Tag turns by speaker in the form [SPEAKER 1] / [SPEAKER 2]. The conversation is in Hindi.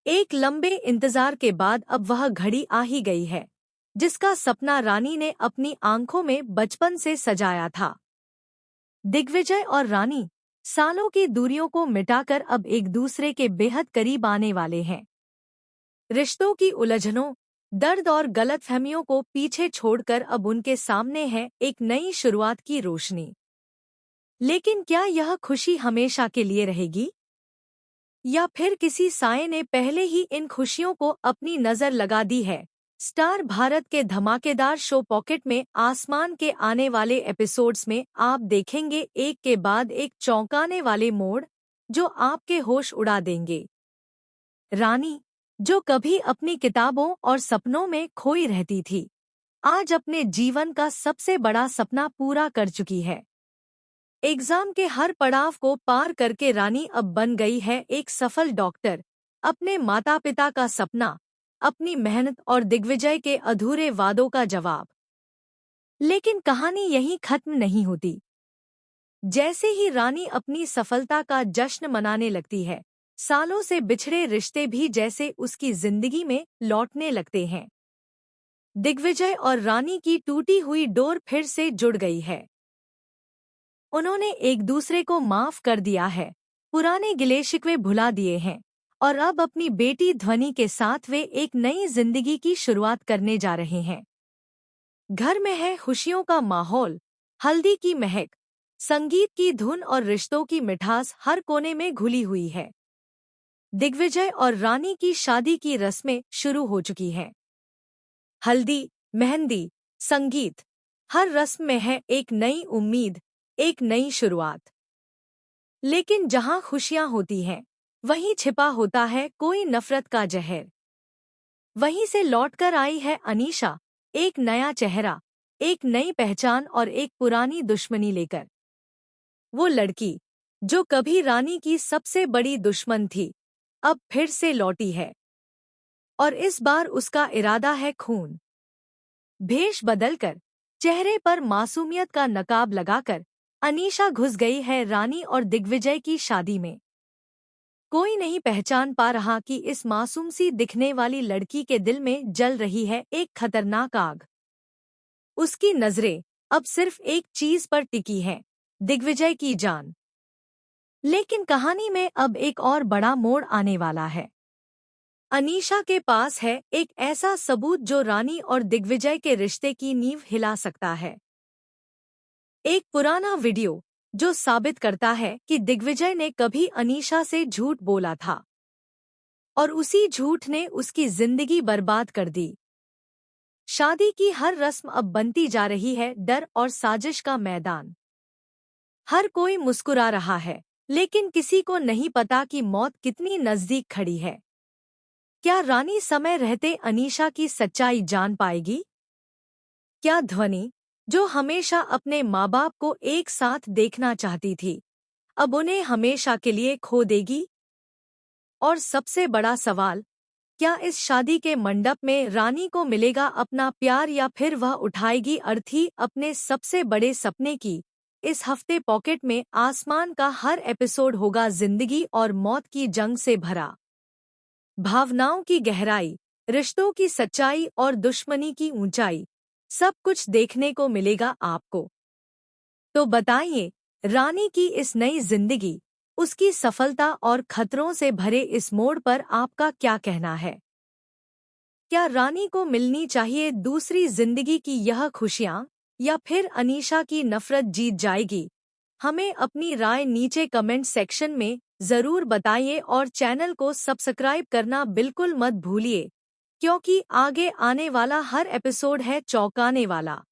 [SPEAKER 1] एक लंबे इंतजार के बाद अब वह घड़ी आ ही गई है, जिसका सपना रानी ने अपनी आंखों में बचपन से सजाया था। दिग्विजय और रानी सालों की दूरियों को मिटाकर अब एक दूसरे के बेहद करीब आने वाले हैं। रिश्तों की उलझनों, दर्द और गलतफहमियों को पीछे छोड़कर अब उनके सामने है एक नई शुरुआत की रोशनी। लेकिन क्या यह खुशी हमेशा के लिए रहेगी, या फिर किसी साये ने पहले ही इन खुशियों को अपनी नजर लगा दी है? स्टार भारत के धमाकेदार शो पॉकेट में आसमान के आने वाले एपिसोड्स में आप देखेंगे एक के बाद एक चौंकाने वाले मोड़ जो आपके होश उड़ा देंगे। रानी, जो कभी अपनी किताबों और सपनों में खोई रहती थी, आज अपने जीवन का सबसे बड़ा सपना पूरा कर चुकी है। एग्जाम के हर पड़ाव को पार करके रानी अब बन गई है एक सफल डॉक्टर। अपने माता पिता का सपना, अपनी मेहनत और दिग्विजय के अधूरे वादों का जवाब। लेकिन कहानी यहीं खत्म नहीं होती। जैसे ही रानी अपनी सफलता का जश्न मनाने लगती है, सालों से बिछड़े रिश्ते भी जैसे उसकी जिंदगी में लौटने लगते हैं। दिग्विजय और रानी की टूटी हुई डोर फिर से जुड़ गई है। उन्होंने एक दूसरे को माफ कर दिया है, पुराने गिले शिकवे भुला दिए हैं और अब अपनी बेटी ध्वनि के साथ वे एक नई जिंदगी की शुरुआत करने जा रहे हैं। घर में है खुशियों का माहौल, हल्दी की महक, संगीत की धुन और रिश्तों की मिठास हर कोने में घुली हुई है। दिग्विजय और रानी की शादी की रस्में शुरू हो चुकी हैं। हल्दी, मेहंदी, संगीत, हर रस्म में है एक नई उम्मीद, एक नई शुरुआत। लेकिन जहां खुशियां होती हैं, वहीं छिपा होता है कोई नफरत का जहर। वहीं से लौटकर आई है अनीशा, एक नया चेहरा, एक नई पहचान और एक पुरानी दुश्मनी लेकर। वो लड़की जो कभी रानी की सबसे बड़ी दुश्मन थी, अब फिर से लौटी है और इस बार उसका इरादा है खून। भेष बदलकर, चेहरे पर मासूमियत का नकाब लगाकर अनीशा घुस गई है रानी और दिग्विजय की शादी में। कोई नहीं पहचान पा रहा कि इस मासूम सी दिखने वाली लड़की के दिल में जल रही है एक खतरनाक आग। उसकी नजरें अब सिर्फ एक चीज पर टिकी हैं, दिग्विजय की जान। लेकिन कहानी में अब एक और बड़ा मोड़ आने वाला है। अनीशा के पास है एक ऐसा सबूत जो रानी और दिग्विजय के रिश्ते की नींव हिला सकता है। एक पुराना वीडियो जो साबित करता है कि दिग्विजय ने कभी अनीशा से झूठ बोला था और उसी झूठ ने उसकी जिंदगी बर्बाद कर दी। शादी की हर रस्म अब बनती जा रही है डर और साजिश का मैदान। हर कोई मुस्कुरा रहा है, लेकिन किसी को नहीं पता कि मौत कितनी नजदीक खड़ी है। क्या रानी समय रहते अनीशा की सच्चाई जान पाएगी? क्या ध्वनि, जो हमेशा अपने माँ बाप को एक साथ देखना चाहती थी, अब उन्हें हमेशा के लिए खो देगी? और सबसे बड़ा सवाल, क्या इस शादी के मंडप में रानी को मिलेगा अपना प्यार या फिर वह उठाएगी अर्थी अपने सबसे बड़े सपने की? इस हफ्ते पॉकेट में आसमान का हर एपिसोड होगा जिंदगी और मौत की जंग से भरा। भावनाओं की गहराई, रिश्तों की सच्चाई और दुश्मनी की ऊंचाई, सब कुछ देखने को मिलेगा आपको। तो बताइए, रानी की इस नई जिंदगी, उसकी सफलता और खतरों से भरे इस मोड़ पर आपका क्या कहना है? क्या रानी को मिलनी चाहिए दूसरी जिंदगी की यह खुशियां, या फिर अनीशा की नफरत जीत जाएगी? हमें अपनी राय नीचे कमेंट सेक्शन में जरूर बताइए और चैनल को सब्सक्राइब करना बिल्कुल मत भूलिए, क्योंकि आगे आने वाला हर एपिसोड है चौंकाने वाला।